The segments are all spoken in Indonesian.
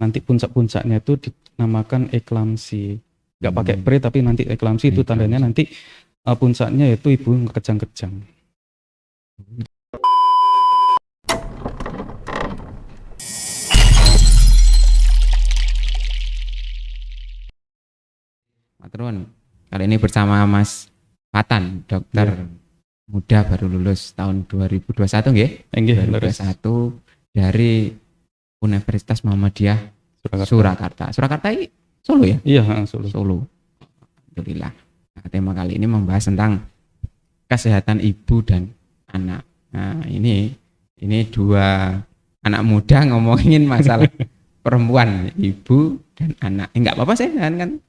nanti puncak-puncaknya itu dinamakan eklamsi. Nggak pakai pre tapi nanti eklamsi itu tandanya nanti puncaknya itu ibu kejang-kejang. Maturun, kali ini bersama Mas Fatan, dokter muda baru lulus tahun 2021 nggih? Nggih, 2021 dari Universitas Muhammadiyah Surakarta. Surakarta ini Solo ya? Iya, Solo. Alhamdulillah. Nah, tema kali ini membahas tentang kesehatan ibu dan anak. Nah, ini dua anak muda ngomongin masalah perempuan, ibu dan anak. Enggak apa-apa sih kan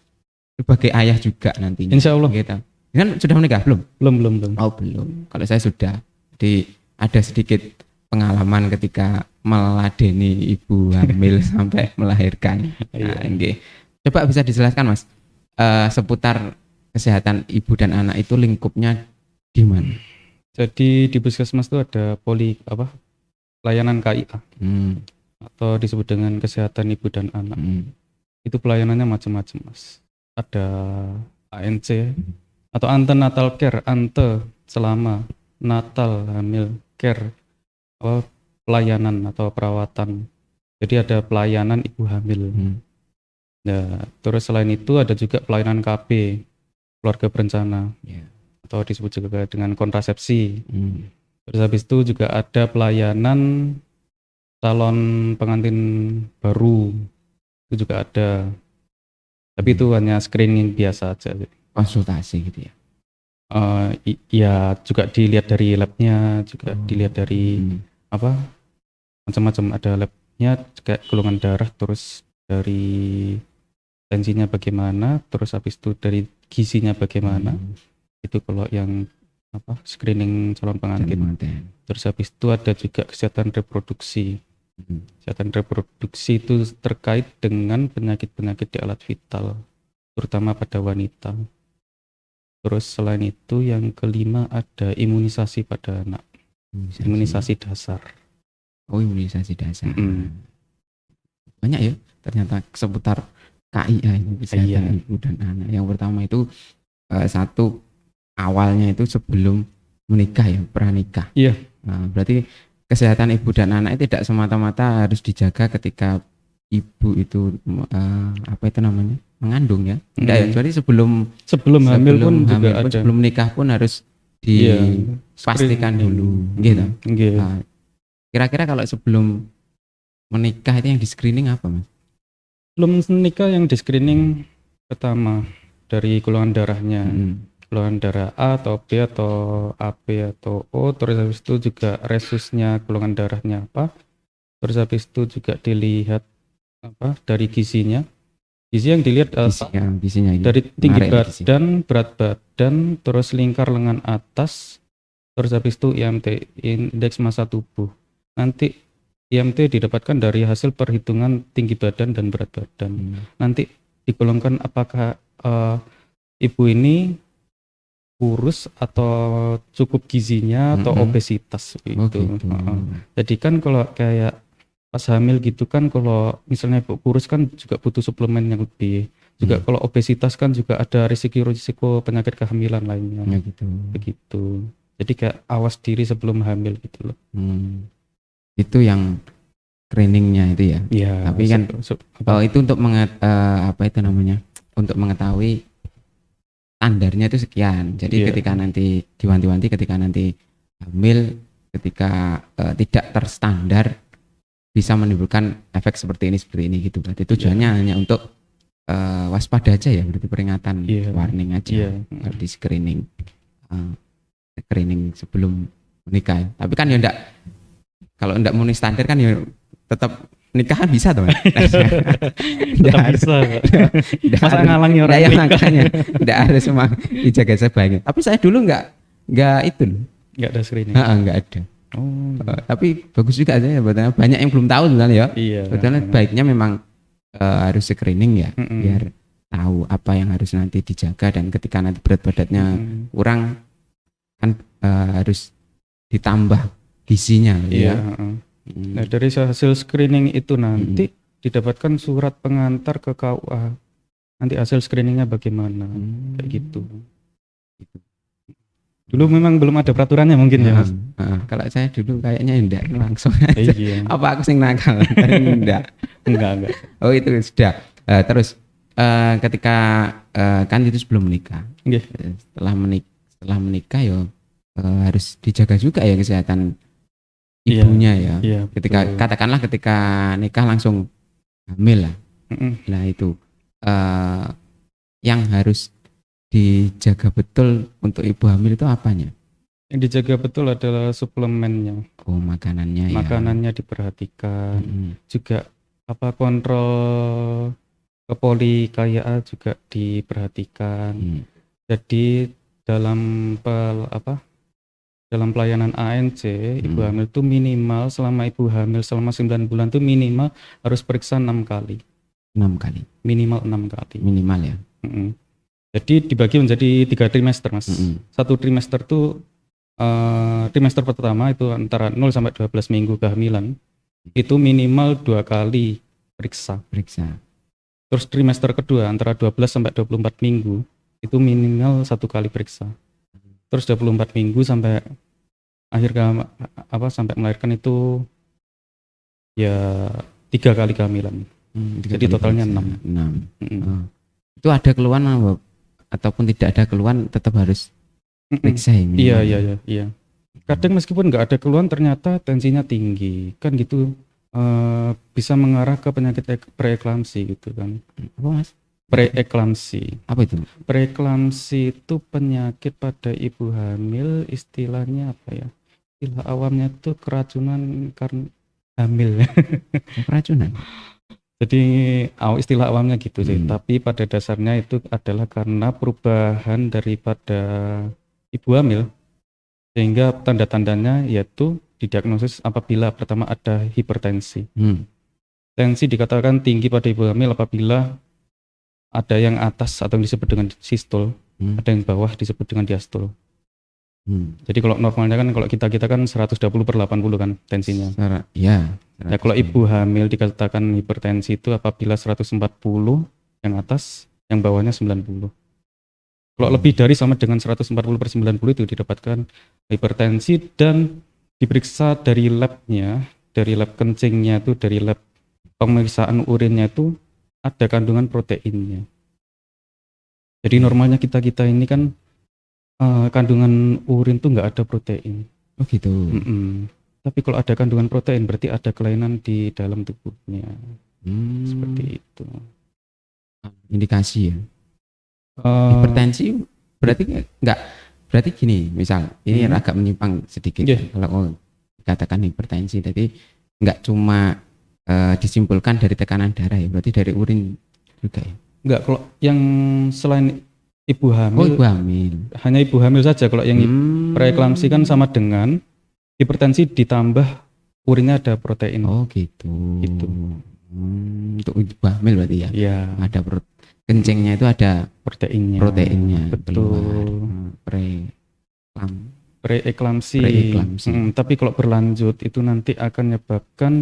sebagai ayah juga nantinya. Insya Allah. Gitu. Kan sudah menikah belum? Belum. Oh belum. Kalau saya sudah. Jadi ada sedikit pengalaman ketika meladeni ibu hamil sampai melahirkan. Nah, okay. Coba bisa dijelaskan Mas, seputar kesehatan ibu dan anak itu lingkupnya di mana? Jadi di puskesmas itu ada pelayanan KIA atau disebut dengan kesehatan ibu dan anak. Itu pelayanannya macam-macam Mas. Ada ANC atau antenatal care, ante selama natal hamil care, pelayanan atau perawatan. Jadi ada pelayanan ibu hamil. Ya, terus selain itu ada juga pelayanan KB, keluarga berencana, atau disebut juga dengan kontrasepsi. Terus habis itu juga ada pelayanan calon pengantin baru, itu juga ada. Tapi itu hanya screening biasa aja. Konsultasi gitu ya? Ya juga dilihat dari labnya, juga dilihat dari macam-macam, ada labnya kayak golongan darah, terus dari tensinya bagaimana, terus habis itu dari gizinya bagaimana. Itu kalau yang screening calon pengantin. Terus habis itu ada juga kesehatan reproduksi. Kesehatan reproduksi itu terkait dengan penyakit-penyakit di alat vital, terutama pada wanita. Terus selain itu yang kelima ada imunisasi pada anak. Imunisasi dasar. Oh, imunisasi dasar. Banyak ya ternyata seputar KIA ini, kesehatan ibu dan anak. Yang pertama itu satu awalnya itu sebelum menikah ya, pranikah. Iya. Nah, berarti kesehatan ibu dan anak itu tidak semata-mata harus dijaga ketika ibu itu mengandung ya. Enggak ya, jadi sebelum hamil pun juga ada. Sebelum menikah pun harus dipastikan dulu gitu. Nah, kira-kira kalau sebelum menikah itu yang di screening apa Mas? Belum menikah yang di screening pertama dari golongan darahnya. Golongan darah A atau B atau AB atau O, terus habis itu juga resusnya golongan darahnya apa, terus habis itu juga dilihat dari gizinya. Gizi yang dilihat gizinya dari tinggi badan, berat badan, terus lingkar lengan atas, terus habis itu IMT, indeks massa tubuh. Nanti IMT didapatkan dari hasil perhitungan tinggi badan dan berat badan. Nanti digolongkan apakah ibu ini kurus atau cukup gizinya atau obesitas gitu. Jadi kan kalau kayak pas hamil gitu kan, kalau misalnya ibu kurus kan juga butuh suplemen yang lebih. Juga kalau obesitas kan juga ada risiko penyakit kehamilan lainnya. Begitu. Jadi kayak awas diri sebelum hamil gitu loh. Itu yang screeningnya itu ya. Iya. Tapi kan itu untuk untuk mengetahui standarnya itu sekian. Jadi ketika nanti diwanti-wanti, ketika nanti hamil, ketika tidak terstandar bisa menimbulkan efek seperti ini gitu. Berarti tujuannya hanya untuk waspada aja ya, berarti peringatan, warning aja. Di screening sebelum menikah. Tapi kan ya kalau enggak memenuhi standar kan ya tetap nikahan bisa teman. Tidak bisa. Masa ngalangi orang nikah. Tidak harus semua dijaga sebaiknya. Tapi saya dulu enggak itu. Enggak ada screening. Enggak ada. Tapi bagus juga aja ya, banyak yang belum tahu sebenarnya ya. Iya. Sebetulnya baiknya memang harus screening ya, biar tahu apa yang harus nanti dijaga, dan ketika nanti berat badannya kurang kan harus ditambah gizinya ya. Nah, dari hasil screening itu nanti didapatkan surat pengantar ke KUA. Nanti hasil screeningnya bagaimana, kayak gitu. Dulu memang belum ada peraturannya mungkin ya, Mas. Kalau saya dulu kayaknya enggak, langsung aja. Iya. Apa aku sing nakal? Enggak. Enggak. Oh itu sudah. Terus ketika kan itu sebelum menikah. Nggih. Setelah menikah ya harus dijaga juga ya kesehatan ibunya ya. Iya, ketika betul. katakanlah ketika nikah langsung hamil lah. Nah itu yang harus dijaga betul untuk ibu hamil itu apanya? Yang dijaga betul adalah suplemennya. Oh, makanannya ya. Makanannya diperhatikan. Juga kontrol ke poli KIA juga diperhatikan. Jadi dalam dalam pelayanan ANC, ibu hamil itu minimal selama ibu hamil selama 9 bulan itu minimal harus periksa 6 kali. 6 kali. Minimal 6 kali. Minimal ya. Jadi dibagi menjadi 3 trimester, Mas. Satu trimester itu trimester pertama itu antara 0 sampai 12 minggu kehamilan. Itu minimal 2 kali periksa. Terus trimester kedua antara 12 sampai 24 minggu itu minimal 1 kali periksa. Terus 24 minggu sampai akhir sampai melahirkan itu ya 3 kali kehamilan. Jadi totalnya 6. Itu ada keluhan ataupun tidak ada keluhan tetap harus periksa ini. Iya. Kadang meskipun nggak ada keluhan ternyata tensinya tinggi kan gitu, bisa mengarah ke penyakit preeklamsi gitu kan. Apa, Mas? Preeklamsi. Apa itu? Preeklamsi itu penyakit pada ibu hamil, istilahnya apa ya? Istilah awamnya itu keracunan karena hamil. Keracunan. Jadi istilah awamnya gitu sih, tapi pada dasarnya itu adalah karena perubahan daripada ibu hamil sehingga tanda-tandanya yaitu didiagnosis apabila pertama ada hipertensi. Tensi dikatakan tinggi pada ibu hamil apabila ada yang atas atau yang disebut dengan sistol, ada yang bawah disebut dengan diastol. Jadi kalau normalnya kan kalau kita kan 120/80 kan tensinya. Iya. Ya kalau ibu hamil dikatakan hipertensi itu apabila 140 yang atas, yang bawahnya 90. Kalau lebih dari sama dengan 140/90 itu didapatkan hipertensi dan diperiksa dari labnya, dari lab kencingnya itu, dari lab pemeriksaan urinnya itu ada kandungan proteinnya. Jadi normalnya kita ini kan kandungan urin tuh nggak ada protein. Oh gitu. Tapi kalau ada kandungan protein berarti ada kelainan di dalam tubuhnya. Seperti itu. Indikasi ya. Hipertensi berarti nggak, berarti gini, misal ini agak menyimpang sedikit. Kalau dikatakan hipertensi, jadi nggak cuma disimpulkan dari tekanan darah ya, berarti dari urin juga ya. Nggak, kalau yang selain ibu hamil. Oh, ibu hamil. Hanya ibu hamil saja. Kalau yang preeklamsi kan sama dengan hipertensi ditambah urinnya ada protein. Oh gitu. Untuk ibu hamil berarti ya. Iya. Ada kencingnya itu ada proteinnya. Betul. Preeklamsi. Tapi kalau berlanjut itu nanti akan menyebabkan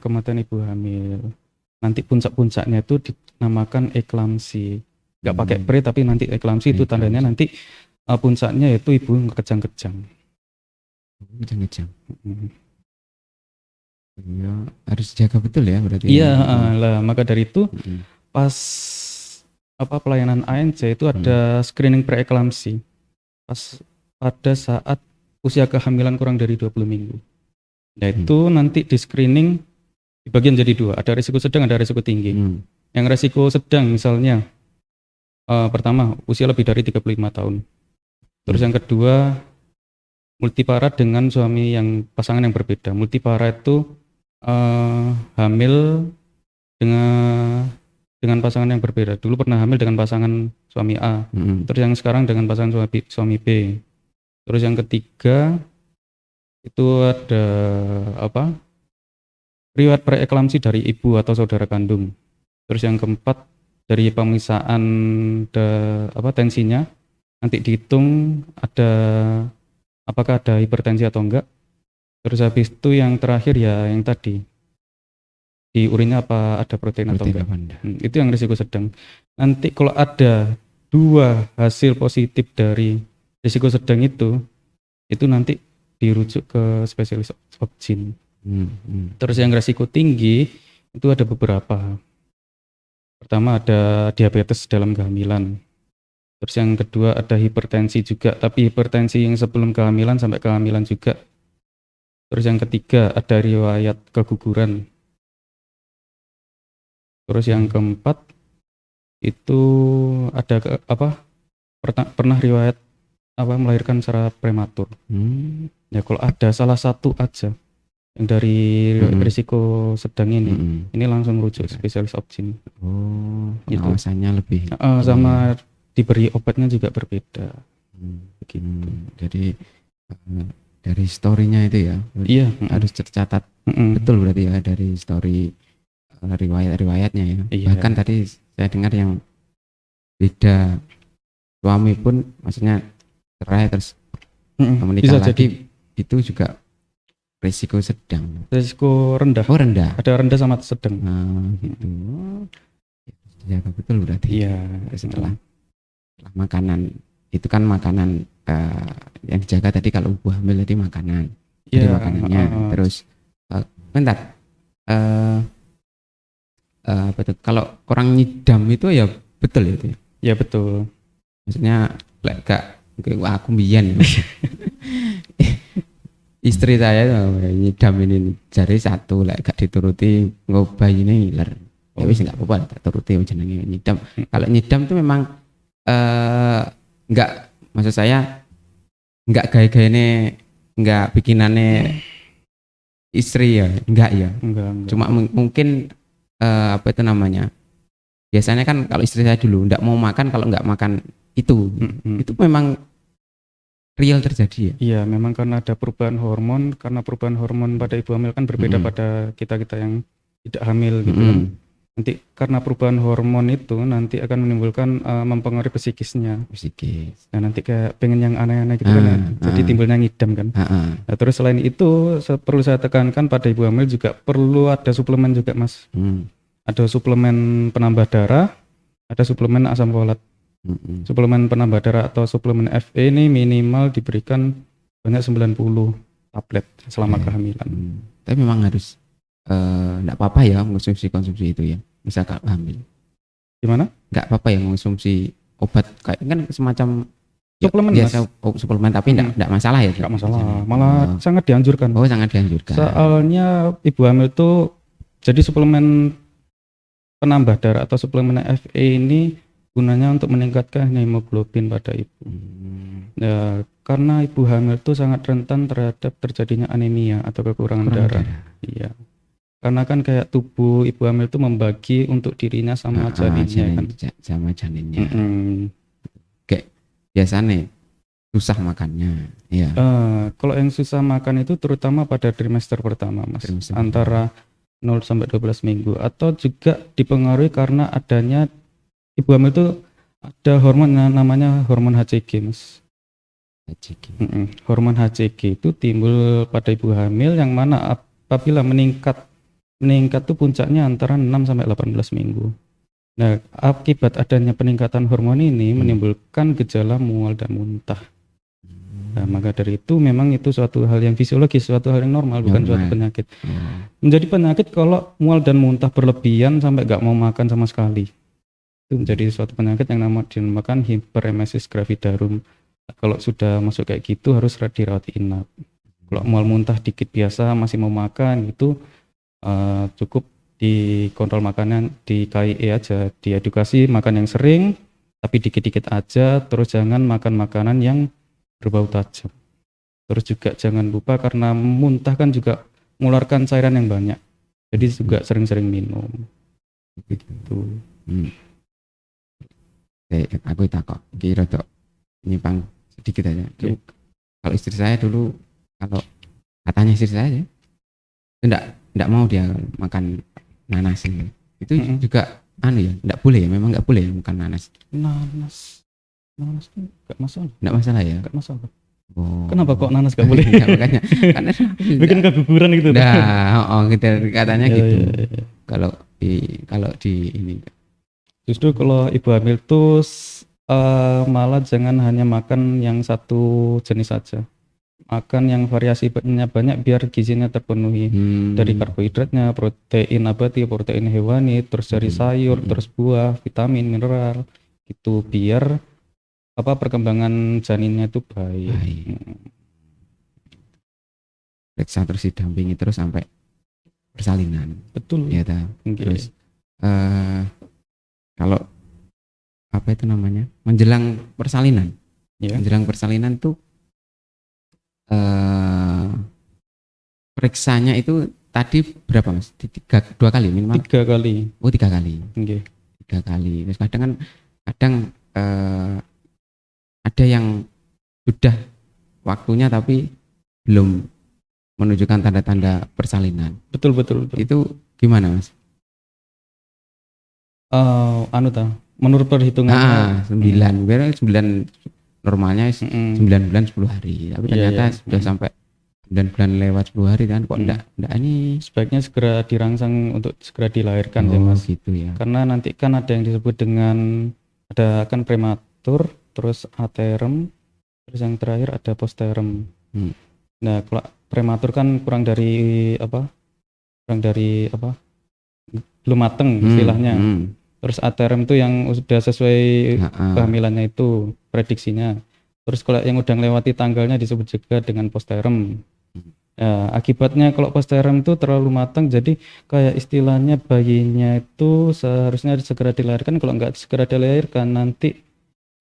kematian ibu hamil. Nanti puncak-puncaknya itu dinamakan eklamsi. Nggak pakai pre tapi nanti eklamsi itu tandanya nanti puncaknya yaitu ibu kejang-kejang. Ya, harus jaga betul ya berarti. Iya, lah maka dari itu pas pelayanan ANC itu ada screening preeklamsi. Pas pada saat usia kehamilan kurang dari 20 minggu. Nah itu nanti di screening dibagi menjadi 2, ada risiko sedang, ada risiko tinggi. Yang risiko sedang misalnya pertama usia lebih dari 35 tahun. Terus yang kedua multipara dengan suami yang pasangan yang berbeda. Multipara itu hamil dengan pasangan yang berbeda. Dulu pernah hamil dengan pasangan suami A, terus yang sekarang dengan pasangan suami B. Terus yang ketiga itu ada riwayat preeklamsi dari ibu atau saudara kandung. Terus yang keempat dari pemeriksaan tensinya nanti dihitung apakah ada hipertensi atau enggak. Terus habis itu yang terakhir ya yang tadi di urinnya apa ada protein atau enggak. apa enggak? Itu yang risiko sedang. Nanti kalau ada 2 hasil positif dari risiko sedang itu nanti dirujuk ke spesialis obgyn. Terus yang risiko tinggi itu ada beberapa. Pertama ada diabetes dalam kehamilan. Terus yang kedua ada hipertensi juga, tapi hipertensi yang sebelum kehamilan sampai kehamilan juga. Terus yang ketiga ada riwayat keguguran. Terus yang keempat itu ada pernah riwayat melahirkan secara prematur. Ya kalau ada salah satu aja yang dari risiko sedang ini langsung rujuk spesialis obgyn. Pengawasannya lebih sama diberi obatnya juga berbeda. Begitu. Jadi dari story-nya itu ya, iya, harus tercatat betul berarti ya dari story riwayat-riwayatnya ya. Iya. Bahkan tadi saya dengar yang beda suami pun maksudnya cerai terus menikah lagi jadi. Itu juga risiko sedang. Risiko rendah. Oh rendah. Ada rendah sama sedang. Gitu. Jaga betul berarti. Iya. Setelah makanan itu kan makanan yang dijaga tadi kalau ibu hamil tadi makanan. Jadi makanannya. Terus bentar. Betul. Kalau orang nyidam itu ya betul itu. Ya betul. Maksudnya aku mbiyen. Istri saya nyidam ini jari satu gak dituruti ngobah ini ngiler. Ya wis enggak apa-apa tak turuti jenenge nyidam. Kalau nyidam itu memang enggak, maksud saya enggak gaya-gayane, enggak bikinane istri ya, enggak ya. Enggak. Cuma mungkin apa itu namanya? Biasanya kan kalau istri saya dulu enggak mau makan kalau enggak makan itu. Itu memang real terjadi ya? Iya, memang karena ada perubahan hormon, karena perubahan hormon pada ibu hamil kan berbeda pada kita-kita yang tidak hamil gitu kan. Nanti karena perubahan hormon itu nanti akan menimbulkan mempengaruhi psikisnya. Nah nanti kayak pengen yang aneh-aneh gitu kan ya. Jadi timbulnya ngidam kan. Nah terus selain itu perlu saya tekankan pada ibu hamil juga perlu ada suplemen juga mas. Ada suplemen penambah darah, ada suplemen asam folat. Suplemen penambah darah atau suplemen Fe ini minimal diberikan banyak 90 tablet selama kehamilan. Tapi memang harus enggak apa-apa ya konsumsi itu ya. Misalkan hamil. Gimana? Enggak apa-apa ya konsumsi obat kayak kan semacam suplemen biasa suplemen tapi enggak masalah ya. Enggak masalah. Malah sangat dianjurkan. Oh, sangat dianjurkan. Soalnya ibu hamil itu jadi suplemen penambah darah atau suplemen Fe ini gunanya untuk meningkatkan hemoglobin pada ibu. Ya, karena ibu hamil itu sangat rentan terhadap terjadinya anemia atau kekurangan darah. Iya. Karena kan kayak tubuh ibu hamil itu membagi untuk dirinya sama janinnya kan. Sama janinnya. Kayak biasanya susah makannya. Iya. Kalau yang susah makan itu terutama pada trimester pertama, Mas. Antara 0 sampai 12 minggu atau juga dipengaruhi karena adanya ibu hamil itu ada hormon namanya hormon HCG, Mas. Hormon HCG itu timbul pada ibu hamil yang mana apabila meningkat tuh puncaknya antara 6 sampai 18 minggu. Nah, akibat adanya peningkatan hormon ini menimbulkan gejala mual dan muntah. Nah, maka dari itu memang itu suatu hal yang fisiologis, suatu hal yang normal, bukan suatu penyakit. Menjadi penyakit kalau mual dan muntah berlebihan sampai gak mau makan sama sekali. Itu menjadi suatu penyakit yang dinamakan hiperemesis gravidarum. Kalau sudah masuk kayak gitu harus dirawat inap. Kalau mual muntah dikit biasa masih mau makan itu cukup dikontrol makanan di KIE aja, diedukasi makan yang sering tapi dikit-dikit aja, terus jangan makan makanan yang berbau tajam. Terus juga jangan lupa karena muntah kan juga mengeluarkan cairan yang banyak, jadi juga sering-sering minum gitu. Aku takut kira tuh nyimpang sedikit aja. Kalau istri saya dulu, kalau katanya istri saya ya, enggak mau dia makan nanas itu juga ya, enggak boleh ya, memang enggak boleh ya makan nanas itu enggak masalah. Enggak masalah ya? Enggak masalah. Kenapa kok nanas enggak boleh? Makanya karena bikin keguguran gitu. Nah, gitu katanya gitu. kalau di ini. Justru kalau ibu hamil tuh malah jangan hanya makan yang satu jenis saja. Makan yang variasinya banyak biar gizinya terpenuhi. Dari karbohidratnya, protein nabati, protein hewani, terus dari sayur, terus buah, vitamin, mineral. Itu biar perkembangan janinnya itu baik. Periksa terus didampingi terus sampai persalinan. Betul. Ya ta. Terus kalau apa itu namanya? Menjelang persalinan. Ya. Menjelang persalinan tuh periksanya itu tadi berapa Mas? 2 kali minimal? 3 kali. Oh 3 kali. Okay. 3 kali. Terus kadang ada yang sudah waktunya tapi belum menunjukkan tanda-tanda persalinan. Betul. Itu gimana Mas? Menurut perhitungannya 9 normalnya 9 bulan 10 hari, tapi ternyata sudah sampai 9 bulan lewat 10 hari kan kok enggak ini sebaiknya segera dirangsang untuk segera dilahirkan ya Mas. Gitu ya. Karena nanti kan ada yang disebut dengan ada kan prematur, terus aterem, terus yang terakhir ada posterem. Nah, kalau prematur kan kurang dari belum mateng istilahnya. Terus aterem itu yang sudah sesuai kehamilannya itu prediksinya. Terus kalau yang udah melewati tanggalnya disebut juga dengan posterem. Ya, akibatnya kalau posterem itu terlalu matang, jadi kayak istilahnya bayinya itu seharusnya segera dilahirkan. Kalau nggak segera dilahirkan, nanti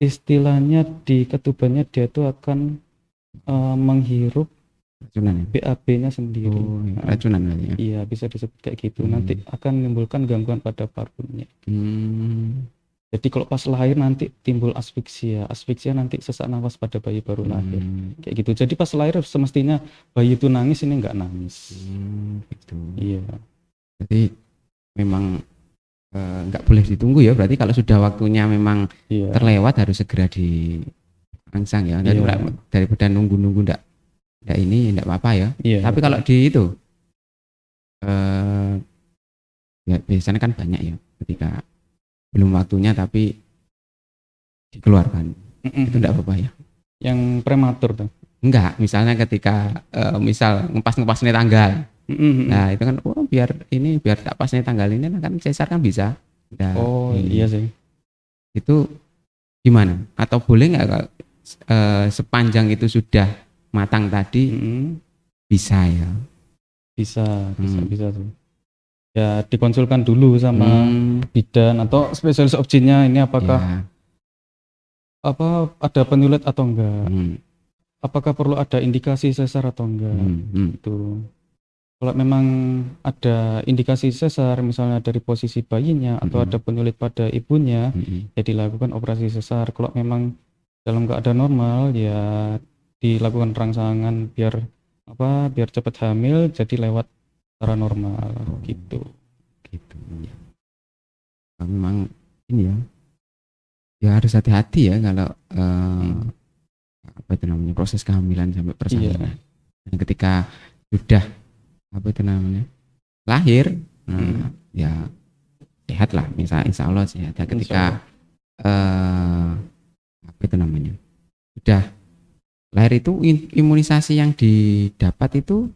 istilahnya di ketubannya dia itu akan menghirup racunan ya? BAB-nya sendiri. Racunan ya? Iya, bisa disebut kayak gitu. Nanti akan menimbulkan gangguan pada parunya. Jadi kalau pas lahir nanti timbul asfiksia nanti sesak nafas pada bayi baru lahir. Kayak gitu. Jadi pas lahir semestinya bayi itu nangis, ini nggak nangis. Gitu. Iya. Jadi memang nggak boleh ditunggu ya. Berarti kalau sudah waktunya memang terlewat harus segera dirangsang ya. Daripada nunggu-nunggu enggak apa-apa ya. Tapi kalau di itu ya biasanya kan banyak ya ketika belum waktunya tapi dikeluarkan. Itu enggak apa-apa ya. Yang prematur tuh. Enggak, misalnya ketika misal ngepas nih tanggal. Nah, itu kan biar tak pas nih tanggal ini kan sesar kan bisa. Nah, iya sih. Itu gimana? Atau boleh enggak sepanjang itu sudah matang tadi bisa ya? Bisa tuh. Ya dikonsulkan dulu sama bidan atau spesialis OB-GYN-nya ini apakah ada penyulit atau enggak, apakah perlu ada indikasi sesar atau enggak. Itu kalau memang ada indikasi sesar misalnya dari posisi bayinya atau ada penyulit pada ibunya, ya dilakukan operasi sesar. Kalau memang dalam keadaan normal ya dilakukan rangsangan biar cepat hamil jadi lewat secara normal gitu. Memang ini ya harus hati-hati ya kalau apa itu namanya proses kehamilan sampai persalinan. Dan ketika sudah apa itu namanya lahir, ya sehat lah, insya Allah sehat. Ya, ketika apa itu namanya sudah lahir itu imunisasi yang didapat itu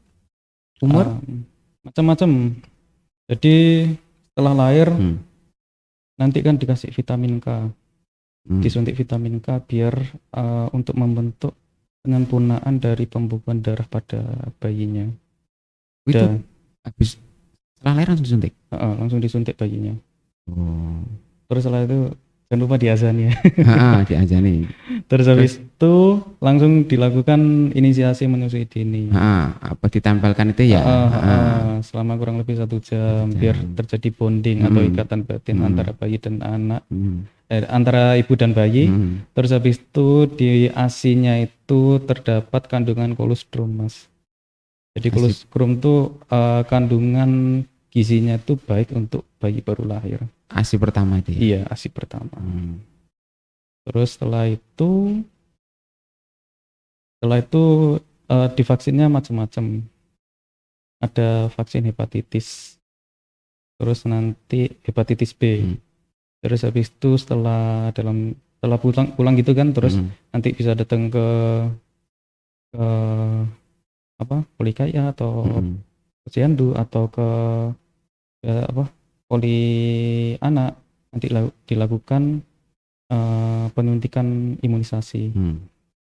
umur macam-macam. Jadi setelah lahir nanti kan dikasih vitamin K, disuntik vitamin K biar untuk membentuk penyempurnaan dari pembubuhan darah pada bayinya. Itu habis setelah lahir langsung disuntik? Langsung disuntik bayinya. Terus setelah itu jangan lupa diazani ya. Diazani. Terus habis itu langsung dilakukan inisiasi menyusui dini. Apa ditempelkan itu ya? Selama kurang lebih 1 jam biar terjadi bonding atau ikatan batin antara bayi dan anak, antara ibu dan bayi. Terus habis itu di ASI-nya itu terdapat kandungan kolostrum, Mas. Jadi kolostrum itu kandungan gizinya itu baik untuk bayi baru lahir. ASI pertama itu ya? Iya, ASI pertama. Terus setelah itu divaksinnya macam-macam. Ada vaksin hepatitis, terus nanti hepatitis B. Terus habis itu setelah pulang gitu kan, terus nanti bisa datang ke Polikaya atau Posyandu atau ke poli anak, nanti dilakukan penyuntikan imunisasi.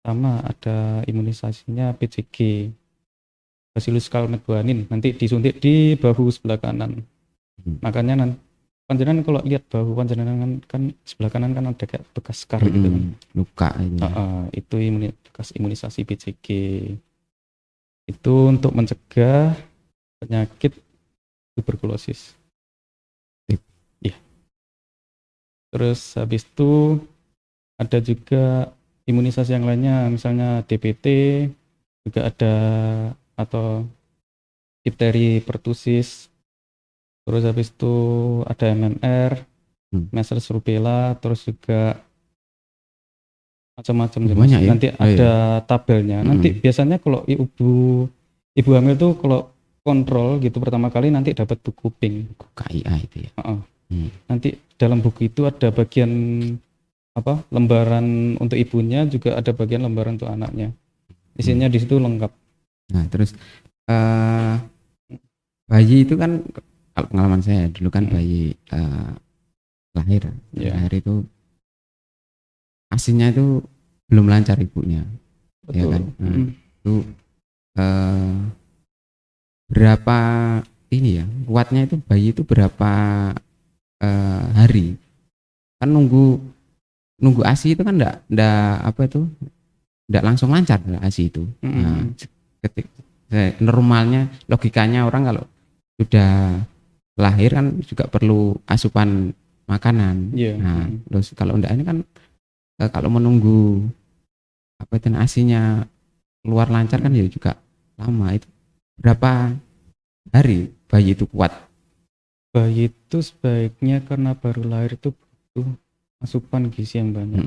Sama ada imunisasinya BCG, Bacillus calmette-guanin, nanti disuntik di bahu sebelah kanan. Makanya panjenengan kalau lihat bahu panjenengan kan sebelah kanan kan ada kayak bekas scar gitu kan, luka ini. Itu bekas imunisasi BCG. Itu untuk mencegah penyakit tuberkulosis. Iya. Terus habis itu ada juga imunisasi yang lainnya, misalnya DPT juga ada, atau difteri, pertusis. Terus habis itu ada MMR, measles, rubella, terus juga macam-macam. Banyak ya? Nanti ada tabelnya. Nanti biasanya kalau ibu hamil tuh kalau kontrol gitu pertama kali nanti dapat buku pink, buku KIA itu ya. Nanti dalam buku itu ada bagian lembaran untuk ibunya, juga ada bagian lembaran untuk anaknya. Isinya di situ lengkap. Nah, terus bayi itu kan, kalau pengalaman saya dulu kan bayi lahir itu asinya itu belum lancar ibunya. Betul. Ya kan? Itu berapa ini ya, kuatnya itu bayi itu berapa hari? Kan nunggu ASI itu kan enggak langsung lancar ASI itu. Nah, normalnya, logikanya orang kalau sudah lahir kan juga perlu asupan makanan. Nah, terus kalau enggak ini kan kalau menunggu ASI-nya keluar lancar kan ya juga lama. Itu berapa hari bayi itu kuat? Bayi itu sebaiknya karena baru lahir itu butuh asupan gizi yang banyak.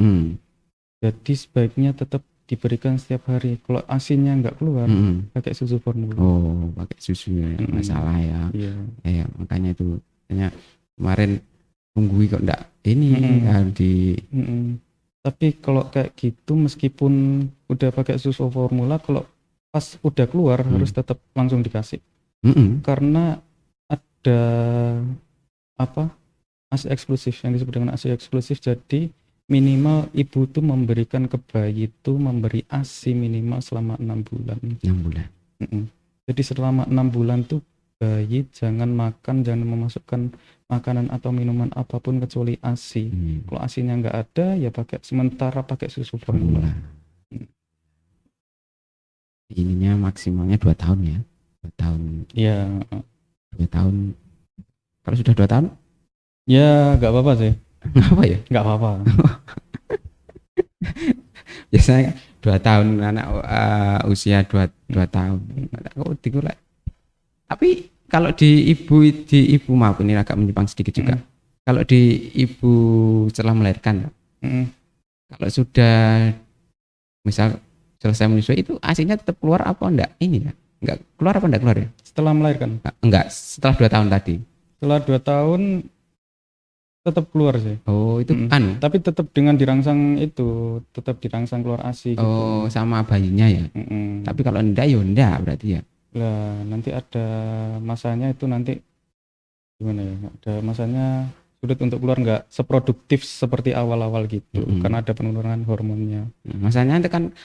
Jadi sebaiknya tetap diberikan setiap hari. Kalau ASI-nya nggak keluar, pakai susu formula. Oh, pakai susu ya, masalah ya. Ya, makanya itu. Makanya kemarin tungguin kok enggak ini Tapi kalau kayak gitu, meskipun udah pakai susu formula, kalau pas udah keluar harus tetap langsung dikasih. Karena ada ASI eksklusif, yang disebut dengan ASI eksklusif. Jadi minimal ibu tuh memberikan ke bayi itu memberi ASI minimal selama 6 bulan. 6 bulan. Jadi selama 6 bulan tuh bayi jangan memasukkan makanan atau minuman apapun kecuali ASI. Kalau ASInya nggak ada, ya sementara pakai susu formula. Ininya maksimalnya 2 tahun ya. 2 tahun. Iya. 2 tahun. Kalau sudah 2 tahun? Ya nggak apa-apa sih. Apa ya? Nggak apa-apa. Biasanya 2 tahun anak usia 2 tahun. Tapi kalau di ibu maaf, ini agak menyimpang sedikit juga. Kalau di ibu setelah melahirkan, kalau sudah misal selesai menyusui itu ASI-nya tetap keluar apa enggak? Ini ya, enggak keluar apa enggak keluar ya? Setelah melahirkan? Enggak, setelah 2 tahun tadi. Setelah 2 tahun tetap keluar sih. Oh, itu tapi tetap dengan dirangsang keluar ASI gitu. Oh, sama bayinya ya. Tapi kalau enggak ya enggak berarti ya. Lah, nanti ada masanya itu, nanti gimana ya? Ada masanya sulit untuk keluar, nggak seproduktif seperti awal-awal gitu, karena ada penurunan hormonnya. Masanya itu kan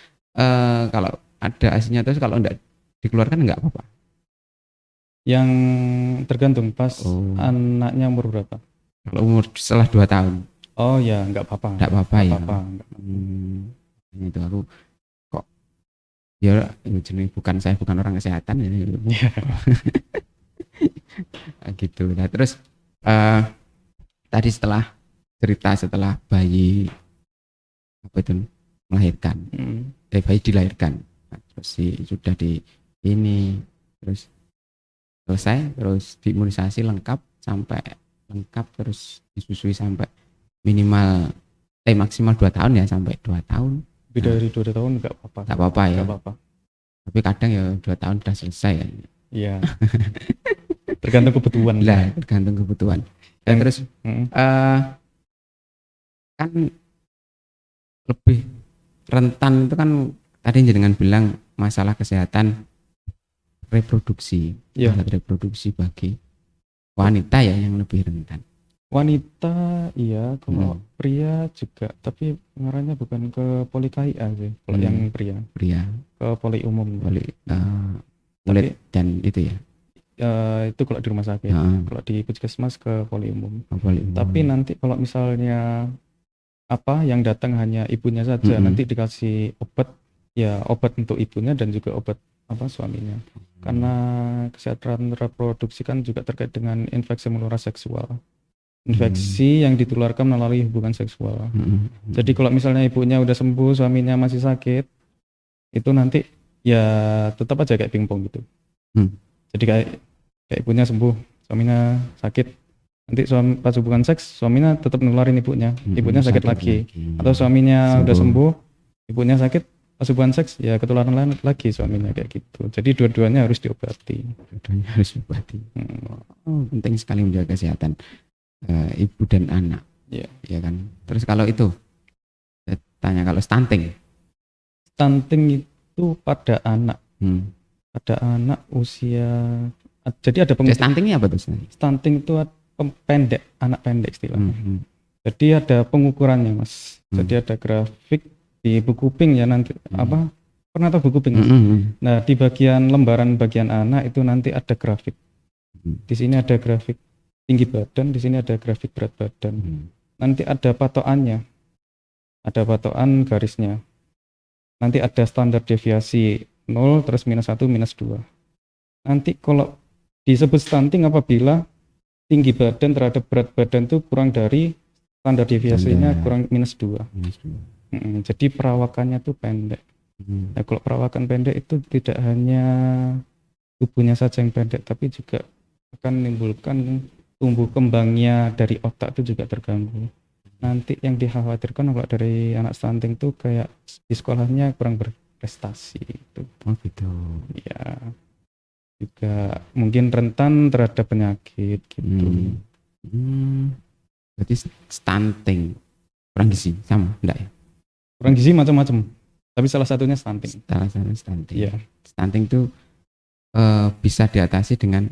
kalau ada ASI-nya terus kalau enggak dikeluarkan enggak apa-apa. Yang tergantung pas anaknya umur berapa. Kalau umur setelah 2 tahun. Oh ya, enggak apa-apa. Enggak apa-apa ya. Itu aku kok ya jenis saya bukan orang kesehatan ini. Gitu. Nah, terus tadi setelah bayi melahirkan. Bayi dilahirkan. Nah, terus sudah terus selesai, terus diimunisasi lengkap terus disusui sampai maksimal 2 tahun ya, sampai 2 tahun. Lebih dari 2 tahun enggak apa-apa. Enggak apa-apa ya. Enggak apa-apa. Tapi kadang ya 2 tahun sudah selesai kan. Iya. Tergantung kebutuhan. Lah, tergantung kebutuhan. Dan terus kan lebih rentan itu kan tadi jenengan bilang masalah kesehatan reproduksi, alat reproduksi bagi wanita ya yang lebih rentan. Wanita iya, kalau pria juga, tapi ngarahnya bukan ke poli KIA sih, kalau yang pria ke poli umum. Kulit dan itu ya. Itu kalau di rumah sakit, kalau di puskesmas ke poli umum. Tapi nanti kalau misalnya yang datang hanya ibunya saja, nanti dikasih obat, ya obat untuk ibunya dan juga obat suaminya. Karena kesehatan reproduksi kan juga terkait dengan infeksi menular seksual. Infeksi yang ditularkan melalui hubungan seksual. Jadi kalau misalnya ibunya udah sembuh, suaminya masih sakit, itu nanti ya tetap aja kayak pingpong gitu. Jadi kayak ibunya sembuh, suaminya sakit, nanti pas hubungan seks suaminya tetap nularin ibunya sakit lagi. Atau suaminya udah sembuh, ibunya sakit, pas hubungan seks ya ketularan lagi suaminya, kayak gitu. Jadi dua-duanya harus diobati. Penting sekali menjaga kesehatan ibu dan anak, ya kan. Terus kalau itu, saya tanya kalau stunting itu pada anak, usia, jadi ada stuntingnya apa tuh? Stunting itu pendek, anak pendek istilahnya. Jadi ada pengukurannya, Mas. Jadi ada grafik di buku pink ya nanti, pernah tahu buku pink? Nah, di bagian lembaran bagian anak itu nanti ada grafik. Di sini ada grafik tinggi badan, di sini ada grafik berat badan. Nanti ada patokannya, ada patokan garisnya. Nanti ada standar deviasi 0, terus -1, -2. Nanti kalau disebut stunting apabila tinggi badan terhadap berat badan itu kurang dari standar deviasinya kurang -2. Jadi perawakannya tuh pendek. Nah, kalau perawakan pendek itu tidak hanya tubuhnya saja yang pendek, tapi juga akan menimbulkan tumbuh kembangnya dari otak itu juga terganggu. Nanti yang dikhawatirkan kalau dari anak stunting tuh kayak di sekolahnya kurang berprestasi itu. Oh gitu. Ya, juga mungkin rentan terhadap penyakit gitu. Berarti stunting kurang gizi sama enggak ya? Kurang gizi macam-macam, tapi salah satunya stunting. Ya. Stunting itu bisa diatasi dengan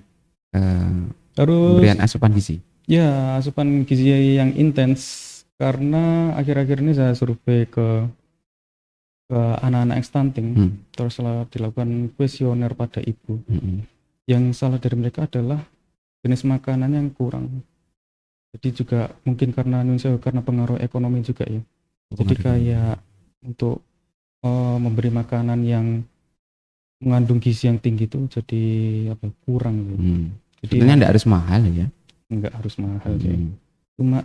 pemberian asupan gizi. Ya, asupan gizi yang intens. Karena akhir-akhir ini saya survei ke anak-anak yang stunting, terus setelah dilakukan kuesioner pada ibu, yang salah dari mereka adalah jenis makanan yang kurang. Jadi juga mungkin karena pengaruh ekonomi juga ya. Jadi kayak untuk memberi makanan yang mengandung gizi yang tinggi itu jadi kurang gitu. Jadi sebenarnya enggak harus mahal ya. Enggak harus mahal sih. Cuma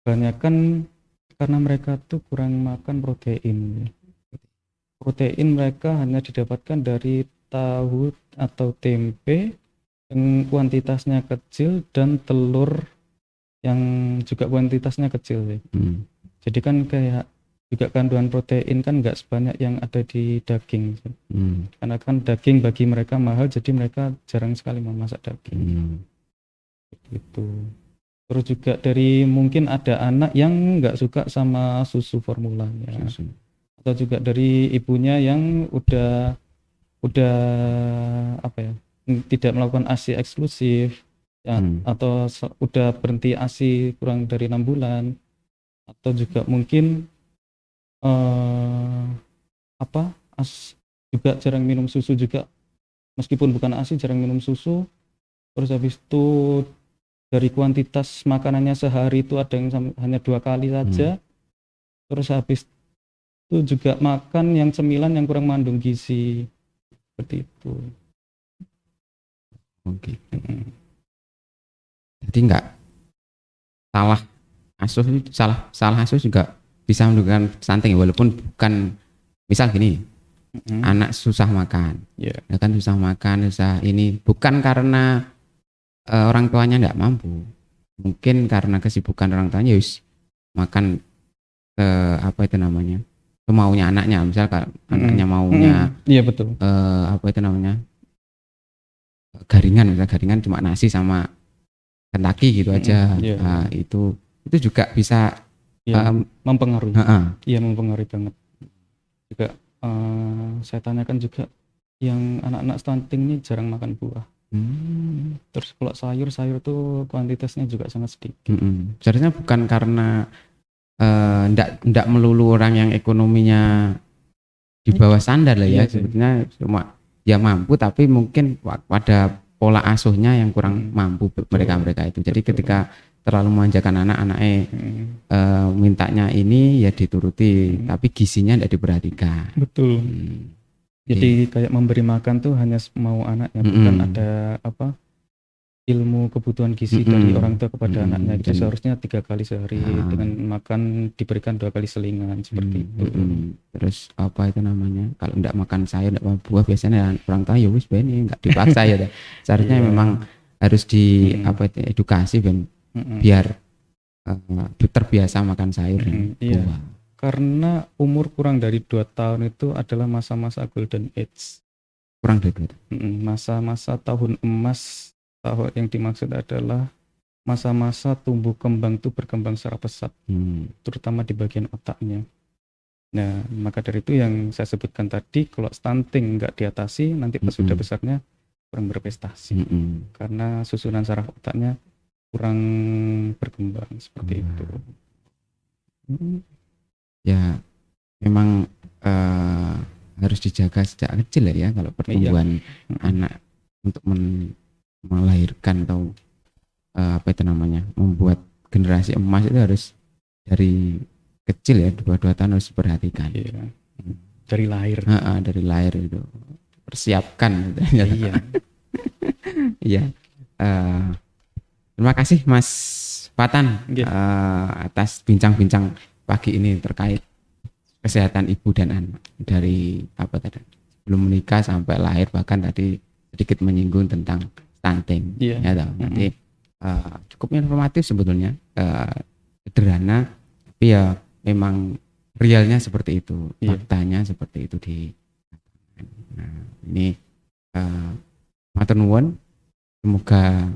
kebanyakan karena mereka tuh kurang makan protein. Protein mereka hanya didapatkan dari tahu atau tempe yang kuantitasnya kecil dan telur yang juga kuantitasnya kecil sih. Jadi kan kayak juga kandungan protein kan nggak sebanyak yang ada di daging. Karena kan daging bagi mereka mahal, jadi mereka jarang sekali memasak daging. Gitu. Terus juga dari mungkin ada anak yang nggak suka sama susu formulanya, atau juga dari ibunya yang udah tidak melakukan ASI eksklusif ya, atau udah berhenti ASI kurang dari 6 bulan, atau juga mungkin juga jarang minum susu juga, meskipun bukan ASI jarang minum susu. Terus habis itu dari kuantitas makanannya sehari itu ada yang hanya 2 kali saja. Terus habis itu juga makan yang cemilan yang kurang mengandung gizi, seperti itu. Oke. Jadi enggak salah asuh juga bisa menimbulkan stunting, walaupun bukan, misal gini, anak susah makan, ya kan, susah makan, ini bukan karena orang tuanya enggak mampu, mungkin karena kesibukan orang tuanya makan semaunya anaknya, misal anaknya maunya iya betul, garingan, misalnya garingan cuma nasi sama Kentucky gitu aja. Iya. Nah, itu juga bisa Iya, mempengaruhi. heeh. Iya, mempengaruhi banget. Juga saya tanyakan juga yang anak-anak stunting ini jarang makan buah. Terus kalau sayur tuh kuantitasnya juga sangat sedikit. Seharusnya bukan karena ndak melulu orang yang ekonominya di bawah standar lah ya, Iya sih. sebetulnya cuma ya mampu, tapi mungkin pada pola asuhnya yang kurang mampu mereka itu. Jadi ketika terlalu memanjakan anak-anaknya mintanya ini ya dituruti, tapi gizinya tidak diperhatikan. Betul. Jadi kayak memberi makan tuh hanya mau anaknya, bukan ada ilmu kebutuhan gizi dari orang tua kepada anaknya. Itu seharusnya 3 kali sehari dengan makan diberikan 2 kali selingan seperti itu. Terus apa itu namanya? Kalau enggak makan sayur, enggak makan buah, biasanya orang tua ya wis ben enggak dipaksa ya. Seharusnya memang harus edukasi ben biar terbiasa makan sayur dan buah. Karena umur kurang dari 2 tahun itu adalah masa-masa golden age. Kurang dari 2 tahun. Masa-masa tahun emas. Yang dimaksud adalah masa-masa tumbuh kembang itu berkembang secara pesat, terutama di bagian otaknya. Nah, maka dari itu yang saya sebutkan tadi, kalau stunting nggak diatasi, nanti pas sudah besarnya kurang berprestasi, karena susunan saraf otaknya kurang berkembang seperti itu. Ya, memang harus dijaga sejak kecil ya kalau pertumbuhan anak untuk melahirkan atau membuat generasi emas itu harus dari kecil ya, 2 tahun harus diperhatikan. Iya. Dari lahir. Dari lahir itu persiapkan gitu. Iya. Iya. Terima kasih Mas Fatan atas bincang-bincang pagi ini terkait kesehatan ibu dan anak dari belum menikah sampai lahir, bahkan tadi sedikit menyinggung tentang stunting. Ya toh. Nanti cukup informatif sebetulnya, sederhana, tapi ya memang realnya seperti itu, faktanya seperti itu di. Nah, ini matur nuwun, semoga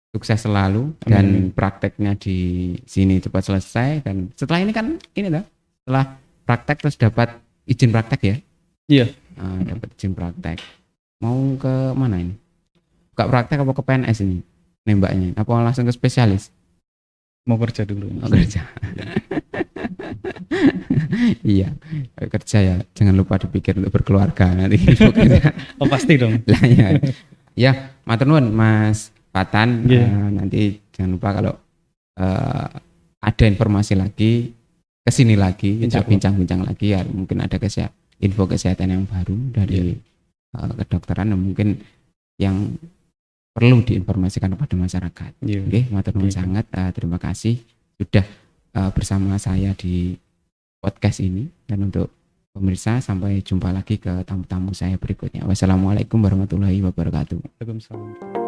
sukses selalu dan prakteknya di sini cepat selesai, dan setelah ini kan setelah praktek terus dapat izin praktek ya. Iya. Dapat izin praktek. Mau ke mana ini? Buka praktek apa ke PNS ini nembaknya? Apa langsung ke spesialis? Mau kerja dulu. Mau kerja. Iya, kerja ya. Jangan lupa dipikir untuk berkeluarga nanti. Oh pasti dong. Lah ya. Ya, matur nuwun Mas Fatan. Nanti jangan lupa kalau ada informasi lagi, kesini lagi, kita bincang-bincang lagi ya. Mungkin ada info kesehatan yang baru dari kedokteran, dan mungkin yang perlu diinformasikan kepada masyarakat. Oke, matur nuwun sangat. Terima kasih sudah bersama saya di podcast ini, dan untuk pemirsa sampai jumpa lagi ke tamu-tamu saya berikutnya. Wassalamualaikum warahmatullahi wabarakatuh. Waalaikumsalam.